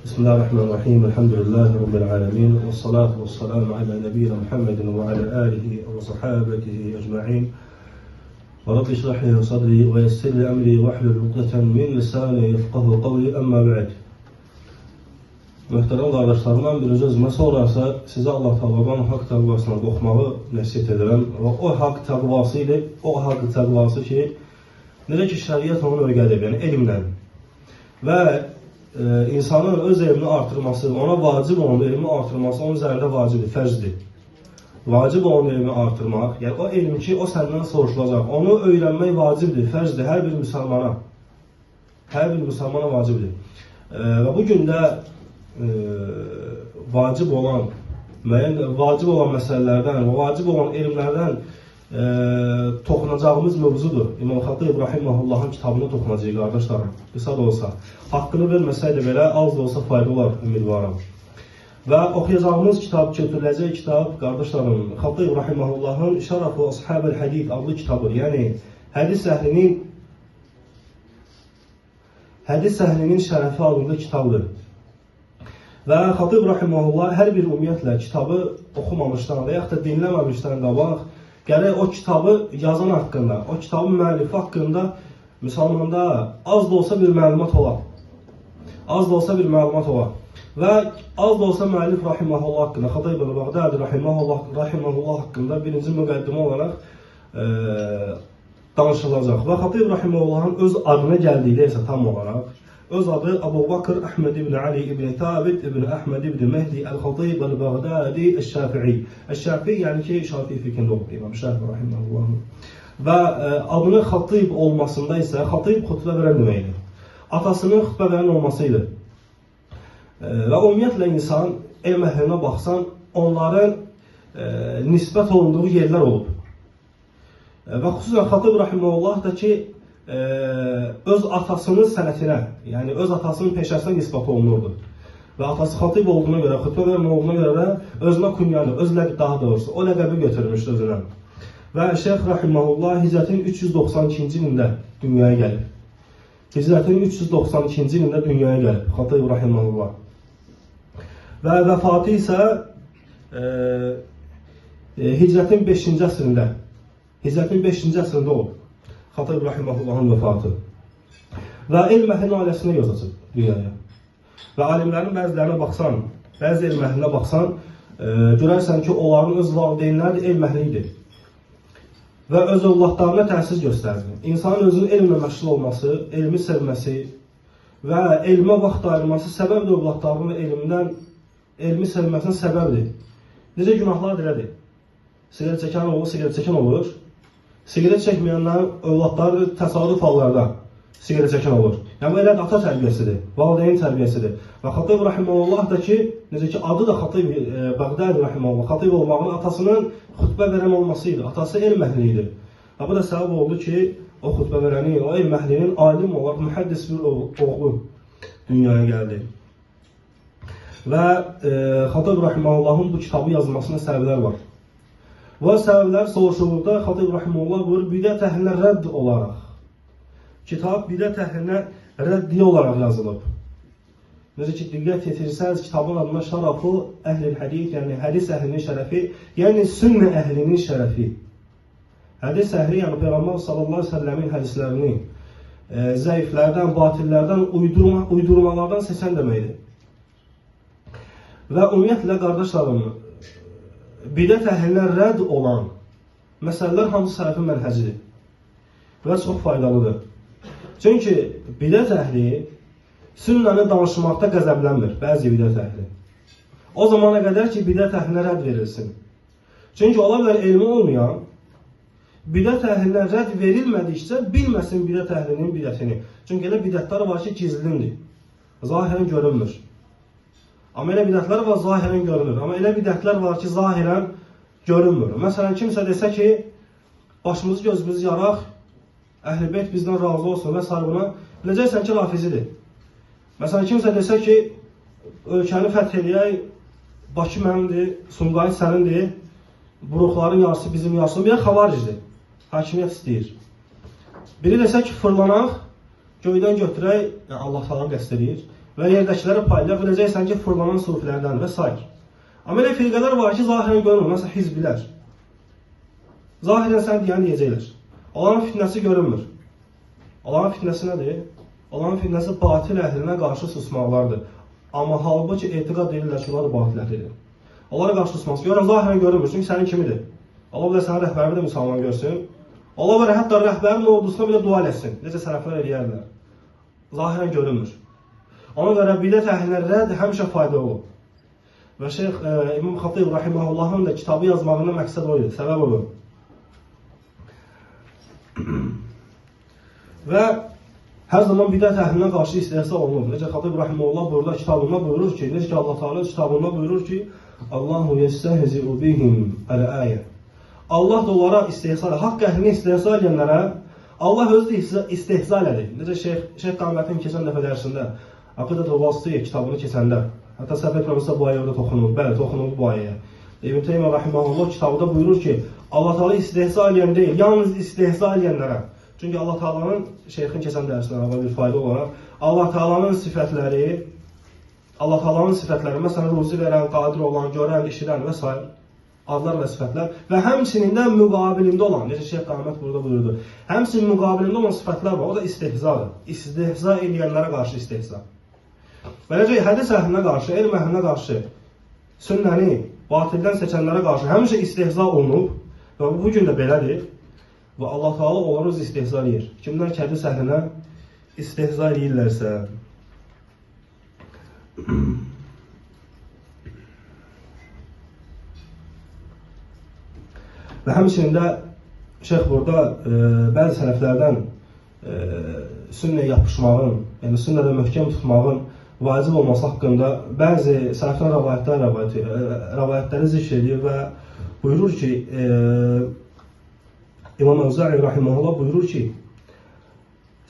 Bismillahirrahmanirrahim. Elhamdülillahi Rabbil alemin. Ve salatu ve selamu ala nebiyyina Muhammedin ve ala alihi ve sahabetihi ecma'in. Ve Rabbi işrah li sadri ve yessir li emri ve ahlul ukdeten min lisani yefqahu kavli amma ba'd. Möhtərəm qardaşlarımdan bir özümə sonrası sizə Allah Taala'dan haqq təqvasına qoxmağı nəsihət edirəm və o haqq təqvası ilə o haqq təqvası ki, necə ki şəriət onu öyrədib, yəni elmlə və insanın öz elmini artırması, ona vacib olan elmi artırması onun üzərində vacibdir, fərzdir. Vacib olan elmi artırmaq, yəni o elm ki, o səndən soruşulacaq, onu öyrənmək vacibdir, fərzdir, hər bir müsəlmana vacibdir. Və bu gündə vacib olan məsələlərdən və vacib olan elmlərdən toxunacağımız mövzudur. İmam Xatib Rahimahullahın kitabına toxunacaq qardaşlarım. Qısa da olsa, haqqını verməsəydə belə az da olsa fayda olar, ümidvaram. Və oxuyacağımız kitab, götürüləcək kitab, qardaşlarım, Xatib Rahimahullahın Şərəf-ü Ashab-ül Hədid adlı kitabı, yəni hədis əhlinin şərəfi adında kitabdır. Və Xatib Rahimahullah hər bir ümumiyyətlə kitabı oxumamışdan və yaxud da dinləməmişdən qabaq, gərək o kitabı yazan haqqında, o kitabın müəllifi haqqında müsəlmanda az da olsa bir məlumat olar. Az da olsa bir məlumat olar. Və az da olsa müəllif Rahimahullah haqqında, Xatib el-Bağdadi Rahimahullah haqqında birinci müqəddimə olaraq danışılacaq. Və Xatib Rahimahullahın öz adına gəldikdə isə tam olaraq, öz adı Əbu Bakr Əhməd ibn Ali ibn Tabit ibn Əhməd ibn Mehdi el-Xatib el-Bağdadi el-Şafi'i. El-Şafi'i yəni ki, Şafii fiqhində olub, İmam Şafii Rahimahullahın. Və adının Xatib olmasında isə, Xatib xutbə verən deməkdir. Atasının xutbə verən olmasıydı. Və ümumiyyətlə insan, elm əhlinə baxsan, onların nisbət olunduğu yerlər olub. Və xüsusən Xatib Rahimahullah da ki, öz atasının sənətinə, yəni öz atasının peşəsinə nisbət olunurdu. Və atası Xatib olduğuna görə, xütbə verən olduğuna görə də özünə künyanı, öz ləqəbi daha doğrusu, o ləqəbi götürmüşdü özünə. Və Şeyx Rahimahullah Hicrətin 392-ci ilində dünyaya gəlib. Hicrətin 392-ci ilində dünyaya gəlib, Xatib Rahimahullah. Və vəfatı isə Hicrətin 5-ci əsrində, olub. Xatib Rahimahullahın vəfatı. Və elm əhlinin ailəsinə göz açıb dünyaya. Və alimlərin bəzi elm əhlinə baxsan, görərsən ki, onların öz valideynləri elm əhli idi. Və öz övladlarına təsir göstərdi. İnsanın özünün elmlə məşğul olması, elmi sevməsi və elmə vaxt ayırması səbəbdir övladlarının elmi sevməsinin səbəbdir. Necə günahlar elədir? Siqaret çəkən olur, siqaret çəkən olur. Siqaret çəkməyənlərin övladları təsadüf hallarda siqaret çəkən olur. Yəni bu elə ata tərbiyəsidir, valideyn tərbiyəsidir. Və Xatib Rahimahullah da ki, necə ki adı da Xatib Bağdadi Rahimahullah, Xatib olmağının atasının xutbə verən olmasıydı. Atası elm əhli idi. Və bu da səbəb oldu ki, o xutbə verəni, o elm əhlinin alim olaraq mühəddis bir oğlu dünyaya gəldi. Və Xatib Rahimahullahın bu kitabı yazılmasına səbəblər var. Və səbəblər soruşulurda Xatib Rahimahullah buyurur, bidət əhlinə rədd olaraq. Kitab bidət əhlinə rəddiyə olaraq yazılıb. Necə ki, diqqət yetirsəniz, kitabın adına Şərəf-ü Əhl-i Hədid, yəni hədis əhlinin şərəfi, yəni sünnə əhlinin şərəfi. Hədis əhli, yəni Peyğəmbər sallallahu əleyhi və səlləmin hədislərini zəiflərdən, batillərdən, uydurmalardan seçən deməkdir. Və ümumiyyətlə, qardaşlarım, bidət əhlinə rədd olan məsələlər hamısı sələfin mənhəcidir və çox faydalıdır. Çünki bidət əhli sünnəni danışmaqda qəzəblənmir, bəzi bidət əhli. O zamana qədər ki, bidət əhlinə rədd verilsin. Çünki ola bilər elmi olmayan, bidət əhlinə rədd verilmədikcə bilməsin bidət əhlinin bidətini. Çünki elə bidətlər var ki, gizlindir, zahirən görünmür. Amma elə bidətlər var, zahirən görünür. Amma elə bidətlər var ki, zahirən görünmür. Məsələn, kimsə desə ki, başımızı gözümüzü yaraq, Əhl-i Beyt bizdən razı olsun və sarıbına, biləcəksən ki, rafizidir. Məsələn, kimsə desə ki, ölkəni fəth eləyək, Bakı mənimdir, Sumqayıt sənindir, buruqların yarısı bizim yarısı, bir də xavaricdir, hakimiyyət istəyir. Biri desə ki, fırlanaq, göydən götürək, Allah falan qəst edir. və yerdəkiləri paylayır, biləcəksən ki, fırlanan sufilərdən və s. Amma elə firqələr var ki, zahirən görünmür, məsələn, hizbilər. Zahirən sən deyəcəklər. Onların fitnəsi görünmür. Onların fitnəsi nədir? Onların fitnəsi batil əhlinə qarşı susmaqlardır. Amma halbuki etiqad edirlər ki, onlar da batil əhlidir. Onlara qarşı susması. Görən zahirən görünmür, çünki sənin kimidir. Allah bilər sənin rəhbərini də müsəlman görsün. Allah bilər hətta rəhbərin ordusuna belə dua etsin. Necə sələflər eləyərlər. Zahirən görünmür. Ona görə bidət əhlinə rədd həmişə fayda olur. Və Şeyx İmam Xatib Rahimahullahın da kitabı yazmağının məqsəd o idi, səbəb olur. Və hər zaman bidət əhlinə qarşı istehza olunur. Necə Xatib Rahimahullah burada kitabında buyurur ki, necə ki Allah Teala kitabında buyurur ki, Allahu yestehzi'u bihim el-ayə. Allah da onlara istehza edir. Haqq əhlini istehza edənlərə Allah özü də istehza edir. Necə Şeyx Qamətin keçən dəfə dərsində Aqidat-ül Vasitiyyə kitabını keçəndə, hətta səhv etməmirəmsə bu ayədə toxunulur. Bəli, toxunulur bu ayəyə. İbn Teymiyyə Rahimahullah kitabında buyurur ki, Allah Teala istehza edən deyil, yalnız istehza edənlərə. Çünki Allah Teala'nın şeyxin keçən dərsindən bir fayda olaraq Allah Teala'nın sifətləri, məsələn, ruzi verən, qadir olan, görən, işidən və s. adlar və sifətlər və həmçinin də müqabilində olan, necə Şeyx Qamət burada buyurdu, həmçinin müqabilində olan sifətlər var, o da istehzadır. İstehza edənlərə qarşı istehza. Beləcə, hədis əhlinə qarşı, elm əhlinə qarşı, sünnəni, batildən seçənlərə qarşı həmişə istehza olunub və bu gün də belədir və Allah Teala onları öz istehza edir. Kimlər ki, hədis əhlinə istehza edirlərsə. Və həmçinin də Şeyx burada bəzi sələflərdən sünnəyə yapışmağın, yəni sünnədə möhkəm tutmağın vacib olması haqqında bəzi sələfdən rəvayətləri zikr edir və buyurur ki, İmam Əvzə'i Rahiməhullah buyurur ki,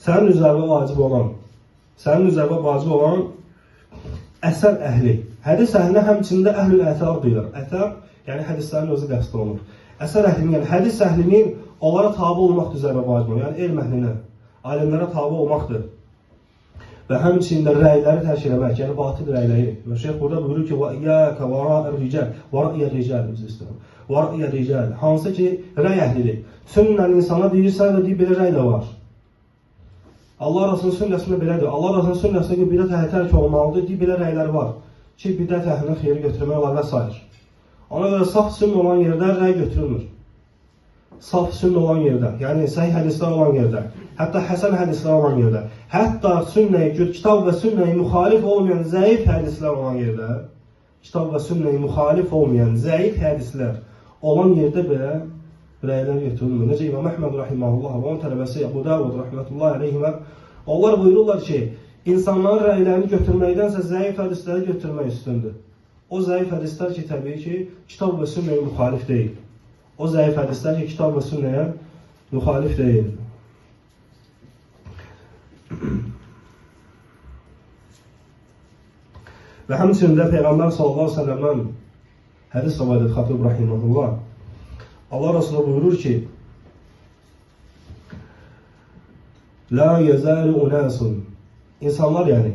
sənin üzərində vacib olan əsər əhli, hədis əhlinə həmçində əhlül ətər deyilir. Ətər, yəni hədislərin özü qəsd olunur. Əsər əhlinin, yəni hədis əhlinin onlara tabi olmaq üzərində vacib olur. Yəni elm əhlinə, alimlərə tabi olmaqdır. Və həmçində rəyləri tərk eləmək, yəni batil rəyləri. Və Şeyx burada buyurur ki, وَإِيَّاكَ وَرَاءَ الرِّجَالِ وَرَأْيَ الرِّجَالِ hansı ki, rəy əhlidir. Sünnən insana deyirsən və deyir, belə rəy də var. Allah Rasulun sünnəsində belədir. Allah Rasulun sünnəsində ki, bidət əhli tərk olmalıdır, deyir, belə rəylər var. Ki, bidət əhlinin xeyri götürmək olar və s. Ona görə saf sünnə olan yerdə rəy götürülmür. Saf sünnə olan yerdə, yəni səhih hədislər olan yerdə, hətta həsən hədislər olan yerdə, hətta sünnəyə, kitab və sünnəyə müxalif olmayan zəif hədislər olan yerdə, kitab və sünnəyə müxalif olmayan zəif hədislər olan yerdə belə rəylər götürülmür. Necə İmam Əhməd Rahiməhullah və onun tələbəsi Əbu Davud Rahmetullahi Aleyhimə, onlar buyururlar ki, insanların rəylərini götürməkdənsə zəif hədisləri götürmək üstündür. O zəif hədislər ki, təbii ki, kitab və sünnəyə müxalif deyil. O zəif hədislər ki, kitab və sünnəyə müxalif deyil. Və həmçində Peyğəmbər sallallahu əleyhi və səlləm hədis rivayət edir Xatib Rahiməhullah. Allah Resulü buyurur ki, La yəzəli unəsun, insanlar yəni,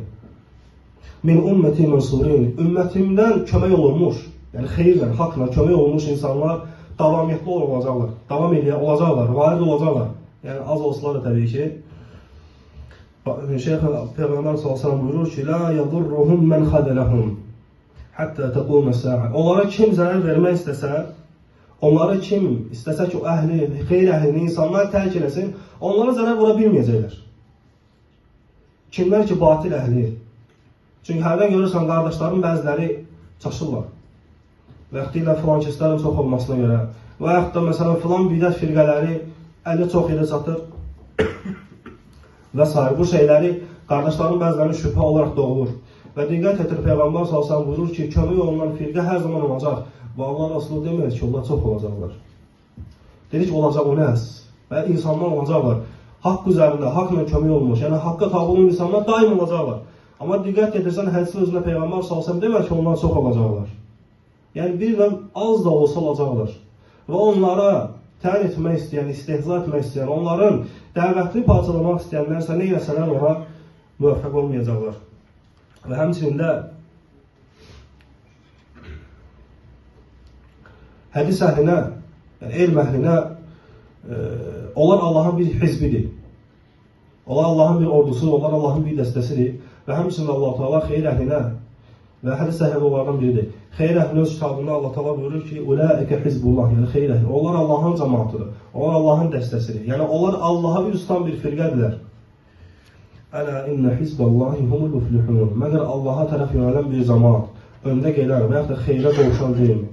min ümməti mənsurin, ümmətimdən kömək olunmuş, yəni xeyirlə, haqla kömək olunmuş insanlar davamiyyətli olacaqlar, davam olacaqlar, varid olacaqlar. Yəni az olsalar da təbii ki, Şeyx Peyğəmbər s.ə.v buyurur ki, La yadurruhum mən xədələhum, həttə təqumə səə. Onlara kim zərər vermək istəsə, onları kim istəsə ki, o əhli, xeyr əhlini insanlar tərk eləsin, onlara zərər vura bilməyəcəklər. Kimlər ki, batil əhli. Çünki hərdən görürsən, qardaşların bəziləri çaşırlar. Və yaxud deyirlər, filan kəslərin çox olmasına görə. Və yaxud da, məsələn, filan bidət firqələri əli çox yerə çatır və s. Bu şeyləri qardaşların bəzilərini şübhə olaraq doğulur. Və diqqət etir, Peyğəmbər s.ə.v buyurur ki, kömək olunan firqə hər zaman olacaq. Və Allah Rasulü demədir ki, onlar çox olacaqlar. Dedi ki, olacaq o nəs. Və insanlar olacaqlar. Haqq üzərində, haqla kömək olmuş, yəni haqqa tabi olan insanlar daim olacaqlar. Amma diqqət edirsən, hədisin özündə Peyğəmbər s.ə.v demir ki, onlar çox olacaqlar. Yəni birdən az da olsa olacaqlar. Və onlara tən etmək istəyən, istehza etmək istəyən, onların dəvətini parçalamaq istəyənlərsə nə eləsələr ona müvəffəq olmayacaqlar. Və həmçinin də hədis əhlinə, yəni elm əhlinə onlar Allahın bir hizbidir. Onlar Allahın bir ordusudur, onlar Allahın bir dəstəsidir. Və həmçinin Allah Teala xeyir əhlinə və hədis əhli onlardan biridir. Xeyir əhlinin öz kitabında Allah Teala buyurur ki, "Ulaika hizbullah", yəni xeyir əhli. Onlar Allahın cəmaətidir. Onlar Allahın dəstəsidir. Yəni onlar Allaha üz tutan bir firqədirlər. Əla inna hizballahi humul muflihun. Məgər Allaha tərəf yönələn bir cəmaət öndə gələr və ya da xeyrə qovuşan deyilmi?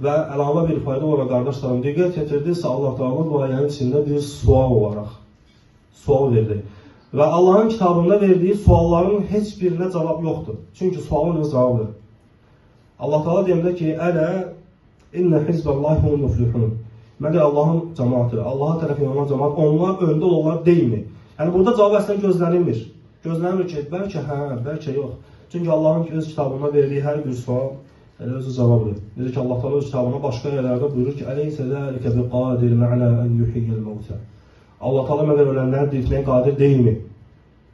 Və əlavə bir fayda olaraq qardaşlarım diqqət yetirdinizsə Allah Teala bu ayənin içində bir sual olaraq sual verdi. Və Allahın kitabında verdiyi sualların heç birinə cavab yoxdur. Çünki sualın öz cavabıdır. Allah Teala deyəndə ki, "Ələ inna hizballahi humul muflihun." Məgər Allahın cəmaəti, Allaha tərəf yönələn cəmaət onlar öndə olanlar deyilmi? Yəni burada cavab əslində gözlənilmir. Gözlənilmir ki, bəlkə hə, bəlkə yox. Çünki Allahın öz kitabında verdiyi hər bir sual elə özü cavabdır. Necə ki Allah Teala öz kitabında başqa yerlərdə buyurur ki, "Əleysə zəlikə biqadirin alə en yuhiyyil mauta." Allah Teala məgər ölənləri diriltməyə qadir deyilmi?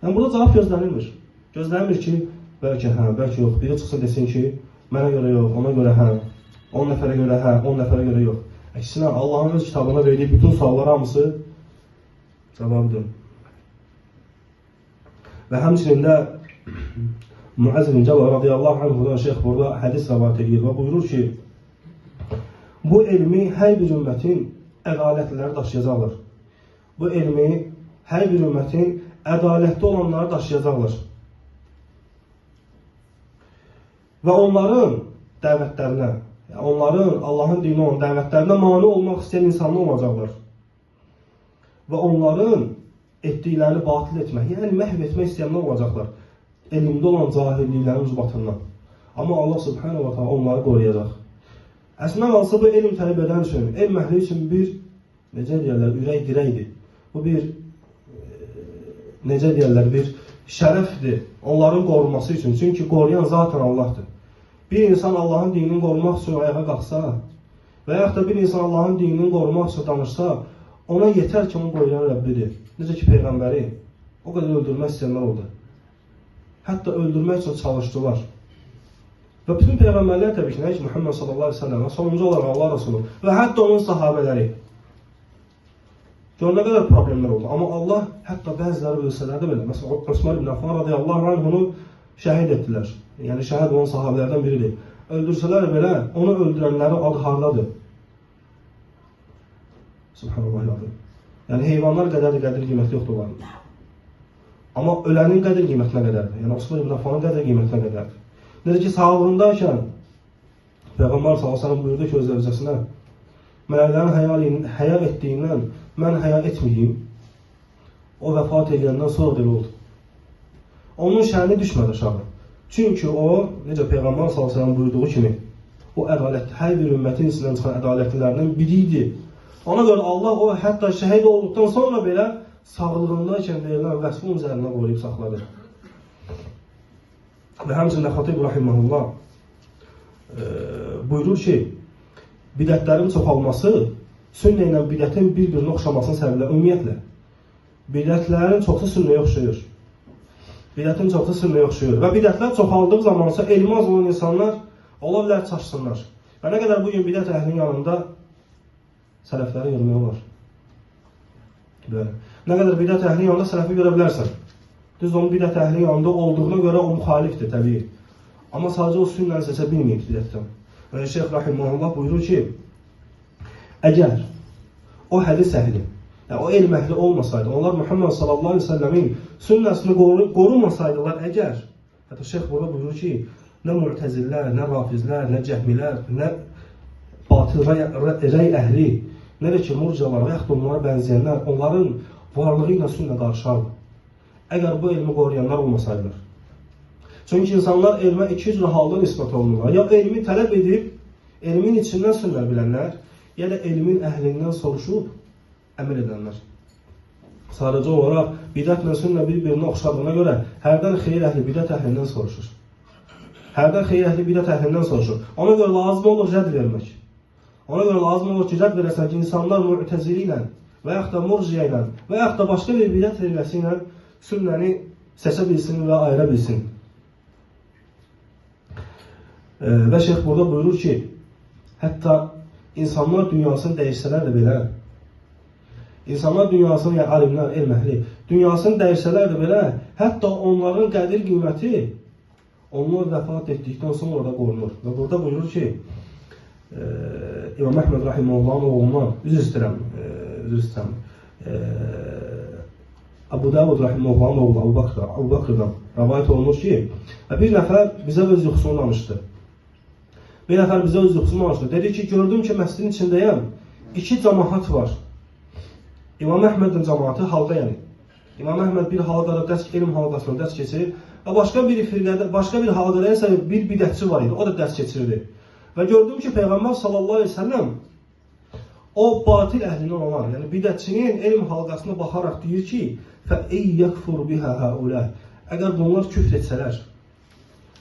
Yəni burada cavab gözlənilmir. Gözlənilmir ki, bəlkə hə, bəlkə yox. Biri çıxsın desin ki, mənə görə yox, ona görə hə, 10 nəfərə görə hə, 10 nəfərə görə yox. Əksinə Allahın öz kitabında verdiyi bütün suallar hamısı cavabdır. Və həmçinin də Muaz bin Cəbal radiyallahu anhudan şeyx burada hədis rəvayət edir və buyurur ki, bu elmi hər bir ümmətin ədalətliləri daşıyacaqlar. Bu elmi hər bir ümmətin ədalətli olanları daşıyacaqlar. Və onların dəvətlərinə, onların Allahın dini olan dəvətlərinə mane olmaq istəyən insanlar olacaqlar. Və onların etdiklərini batil etmək, yəni məhv etmək istəyənlər olacaqlar. Elmdə olan cahilliklərin ucbatından. Amma Allah subhanahu wa ta'ala onları qoruyacaq. Əslində qalsa bu elm tələb edən üçün, elm əhli üçün bir, necə deyərlər, ürək dirəkdir. Bu bir, necə deyərlər, bir şərəfdir onların qorunması üçün. Çünki qoruyan zaten Allahdır. Bir insan Allahın dinini qorumaq üçün ayağa qalxsa və yaxud da bir insan Allahın dinini qorumaq üçün danışsa, ona yetər ki, onu qoruyan Rəbbidir. Necə ki, Peyğəmbəri o qədər öldürmək istəyənlər oldu. Hətta öldürmək üçün çalışdılar. Və bütün Peyğəmbərlər təbii ki, nə ki, Muhammed sallallahu aleyhi ve sellem, sonuncu olaraq Allah Resulü və hətta onun sahabələri. Gör, nə qədər problemlər oldu. Amma Allah hətta bəziləri ölsələrdə belə, məsələn, Osman ibn Affan radiyallahu anh onu şəhid etdilər. Yəni, şəhid olan sahabələrdən biridir. Öldürsələr belə, onu öldürənlərin adı hardadır? Subhanallah. Yəni, heyvanlar qədər qiyməti yoxdur onların. Amma ölənin qədir qiymətinə qədərdir. Yəni, Osman ibn Affanın qədir qiymətinə qədərdir. Necə ki, sağlığındaykən Peyğəmbər s.ə.v buyurdu ki, öz zəvcəsinə, mələklərin həya etdiyindən mən həya etməyeyim. O vəfat edəndən sonra belə oldu. Onun şəhəni düşmədi aşağı. Çünki o, necə Peyğəmbər s.ə.v buyurduğu kimi, o ədalətli, hər bir ümmətin içindən çıxan ədalətlilərdən biriydi. Ona görə Allah o hətta şəhid olduqdan sonra belə sağlığındaykən verilən vəsfin üzərinə qoyub saxladı. Və həmçində Xatib Rahiməhullah buyurur ki, bidətlərin çoxalması sünnə ilə bidətin bir-birinə oxşamasının səbəblə ümumiyyətlə. Bidətlərin çoxsu sünnəyə oxşayır. Bidətin çoxsu sünnəyə oxşayır. Və bidətlər çoxaldığı zamansa elmi az olan insanlar ola bilər çaşsınlar. Və nə qədər bugün bidət əhlinin yanında sələfləri görmək olar. Belə. Nə qədər bidət əhlinin yanında sələfi görə bilərsən. Düz onun bidət əhlinin yanında olduğuna görə o müxalifdir, təbii. Amma sadəcə o sünnəni seçə bilməyib bidətdən. Və Şeyx Rahiməhullah buyurur ki, əgər o hədis əhli, yəni o elm əhli olmasaydı, onlar Muhammed sallallahu aleyhi ve sellemin sünnəsini qorumasaydılar əgər, hətta Şeyx burada buyurur ki, nə mü'təzillər, nə rafizlər, nə cəhmilər, nə batıl rəy əhli, nə də ki, murcalar və yaxud onlara bənzəyənlər, onların varlığı ilə sünnə qarşılardı. Əgər bu elmi qoruyanlar olmasaydılar. Çünki insanlar elmə iki cür halda nisbət olunurlar. Ya elmi tələb edib, elmin içindən sünnə bilənlər, ya da elmin əhlindən soruşub, əmr edənlər. Sadəcə olaraq bidətlə sünnə bir-birinə oxşadığına görə hərdən xeyir əhli bidət əhlindən soruşur. Hərdən xeyir əhli bidət əhlindən soruşur. Ona görə lazım olur rədd vermək. Ona görə lazım olur ki, rədd verəsən ki, insanlar mü'təzili ilə və yaxud da murciyə ilə və yaxud da başqa bir bidət firqəsi ilə sünnəni seçə bilsin və ayıra bilsin. Və şeyx burada buyurur ki, hətta insanlar dünyasını dəyişsələr də belə, insanlar dünyasını, yəni alimlər, elm əhli, dünyasını dəyişsələr də belə, hətta onların qədir qiyməti onlar vəfat etdikdən sonra da qorunur. Və burada buyurur ki, İmam Əhməd Rahiməhullahın oğlundan, üzr istəyirəm, Abu Davud Rahiməhullahın oğlu Abu Bakrdan rəvayət olunur ki, bir nəfər bizə öz yuxusunu danışdı. Dedi ki, gördüm ki, məscidin içindəyəm, iki cəmaat var. İmam Əhmədin cəmaatı halqa yəni. İmam Əhməd bir halqada elm halqasına dərs keçir və başqa bir halqada isə bir bidətçi var idi, o da dərs keçirdi. Və gördüm ki, Peyğəmbər sallallahu aleyhi ve sellem o batil əhlindən olan, yəni bidətçinin elm halqasına baxaraq deyir ki, فَاِنْ يَكْفُرْ بِهَا هَؤُلَى Əgər bunlar küfr etsələr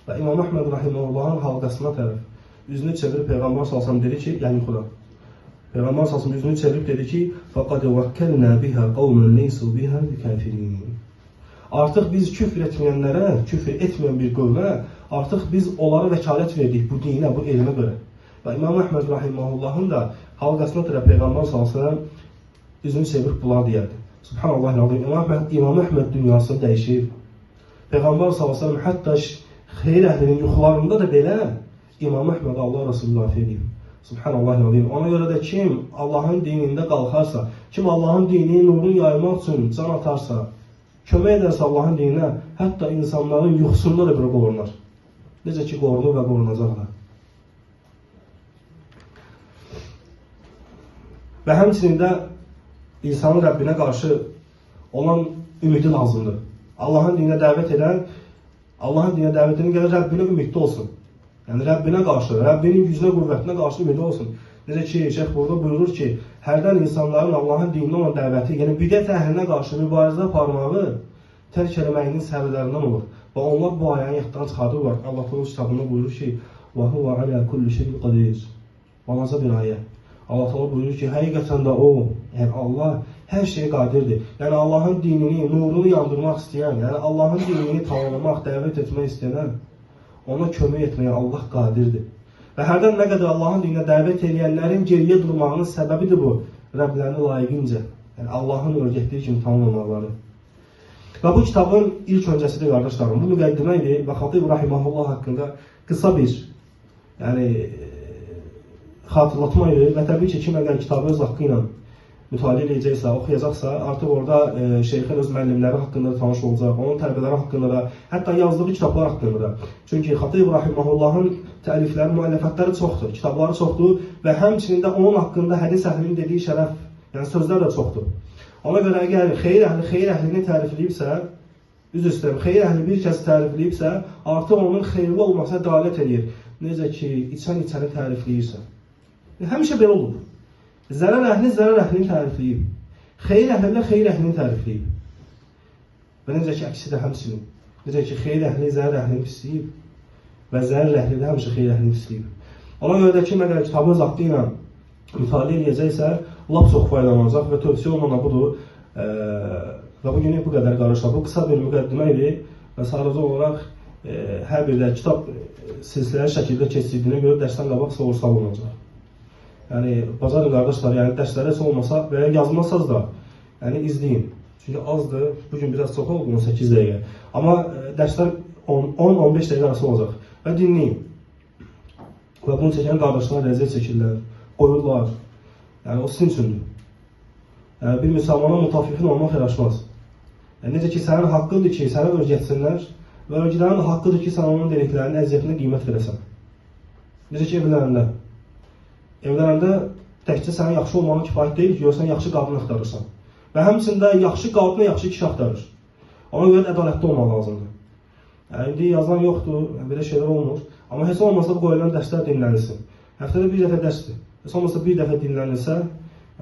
və İmam Əhməd Rahiməhullahın halqasına tərəf üzünü çevirib Peyğəmbər sallallahu aleyhi ve sellem dedi ki, yəni yuxuda, Peyğəmbər sallallahu aleyhi ve sellem üzünü çevirib dedi ki, فَقَدْ وَكَّلْنَا بِهَا قَوْمًا لَيْسُوا بِهَا بِكَافِرِينَ Artıq biz küfr etməyənlərə, küfr etməyən bir qövmə, artıq biz onlara vəkalət verdik bu dinə, bu elmə görə. Və İmam Əhməd Rahiməhullahın da halqasına tərəf Peyğəmbər s.ə.v üzünü çevirib bunlar deyərdi. Subhanallah, İmam Əhməd dünyasını dəyişib. Peyğəmbər s.ə.v hətta xeyr əhlinin yuxularında da belə İmam Əhməd Allah Rasulullah edib. Subhanallah, ona görə də kim Allahın dinində qalxarsa, kim Allahın dininin nurunu yaymaq üçün can atarsa, kömək edərsə Allahın dininə, hətta insanların yuxusunda da belə qorunar. Necə ki, qorunur və qorunacaqlar. Və həmçinin də insanın Rəbbinə qarşı olan ümidi lazımdır. Allahın dininə dəvət edən, Allahın dininə dəvət edən gəlir Rəbbinə ümidli olsun. Yəni Rəbbinə qarşı, Rəbbinin gücünə, qüvvətinə qarşı ümidi olsun. Necə ki, şeyx burada buyurur ki, hərdən insanların Allahın dininə olan dəvəti, yəni bidət əhlinə qarşı mübarizə aparmağı tərk eləməyinin səbəblərindən olur. Və onlar bu ayəni yaddan çıxardırlar. Allah kitabında buyurur ki, وَهُوَ عَلَى كُلِّ شَيْءٍ قَدِيرٌ Balaca bir ayə. Allah buyurur ki, həqiqətən də o, yəni Allah hər şeyə qadirdir. Yəni Allahın dinini, nurunu yandırmaq istəyən, yəni Allahın dinini tanımaq, dəvət etmək istəyən, ona kömək etməyə Allah qadirdir. Və hərdən nə qədər Allahın dininə dəvət edənlərin geriyə durmağının səbəbidir bu, Rəblərini layiqincə, yəni Allahın öyrətdiyi kimi tanımamaları. Və bu kitabın ilk öncəsidir, qardaşlarım. Bu müqəddimə idi və Xatib Rahiməhullah haqqında qısa bir xatırlatma idi. Və təbii ki, kim əgər kitabı öz haqqı ilə mütaliə edəcəksə, oxuyacaqsa, artıq orada şeyxin öz müəllimləri haqqında da tanış olacaq, onun tələbələri haqqında da, hətta yazdığı kitablar haqqında da. Çünki Xatib Rahiməhullahın təlifləri, müəllifətləri çoxdur, kitabları çoxdur və həmçinin də onun haqqında hədis əhlinin dediyi şərəf, yəni sözlər də çoxdur. Ona görə əgər xeyir əhlini tərifləyibsə, üzr istəyirəm, xeyir əhli bir kəs tərifləyibsə, artıq onun xeyirli olmasına dəlalət edir. Necə ki, içəni tərifləyirsə. Həmişə belə olur. Zərər əhlini tərifləyib. Xeyir əhli xeyir əhlini tərifləyib. Və necə ki, əksi də həmçinin. Necə ki, xeyir əhli zərər əhlini pisləyib və zərər əhli də həmişə xeyir əhlini pisləyib. Ona görə də ki, məgər kitabı öz haqqı ilə mütaliə edəcəksə, lap çox faydalanacaq və tövsiyə olmana budur. Və bugün bu qədər qarışlar. Bu qısa bir müqəddimə idi və sadəcə olaraq hər bir də kitab silsiləli şəkildə keçirdiyinə görə dərsdən qabaq sorğu-sual olunacaq. Yəni, bacarın qardaşlar, yəni dərslərə heç olmasa və ya yazmazsınız da, yəni izləyin. Çünki azdır, bugün biraz çox oldu, 18 dəqiqə. Amma dərslər 10-15 dəqiqə arası olacaq və dinləyin. Və bunu çəkən qardaşlar rəziyyət çəkirlər, qoyurlar. Yəni, o sizin üçündür. Yəni, bir müsəlmana mütafiqin olmaq yaraşmaz. Yəni, necə ki, sənin haqqıdır ki, səni öyrətsinlər və öyrətlərin haqqıdır ki, sən onun dediklərinin əziyyətinə qiymət verəsən. Necə ki, evlərində təkcə sənin yaxşı olmanın kifayət deyil ki, sən yaxşı qadın axtarırsan. Və həmçində yaxşı qadına yaxşı kişi axtarır. Ona görə ədalətli olmaq lazımdır. Yəni, indi yazılan yoxdur, belə şeylər olmur. Amma heç olmasa bu qoyulan dərslər dinlənilsin. Həftədə bir dəfə dərsdir. Heç olmasa bir dəfə dinlənilsə,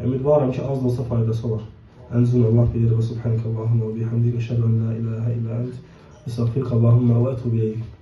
ümidvaram ki, az da olsa faydası olar. Ənzun Allah bilir və subhanəkəllahumma və bihamdik əşhədu ən la ilahə illə ənt. Estağfiruka Allahumma və etûbü ileyk.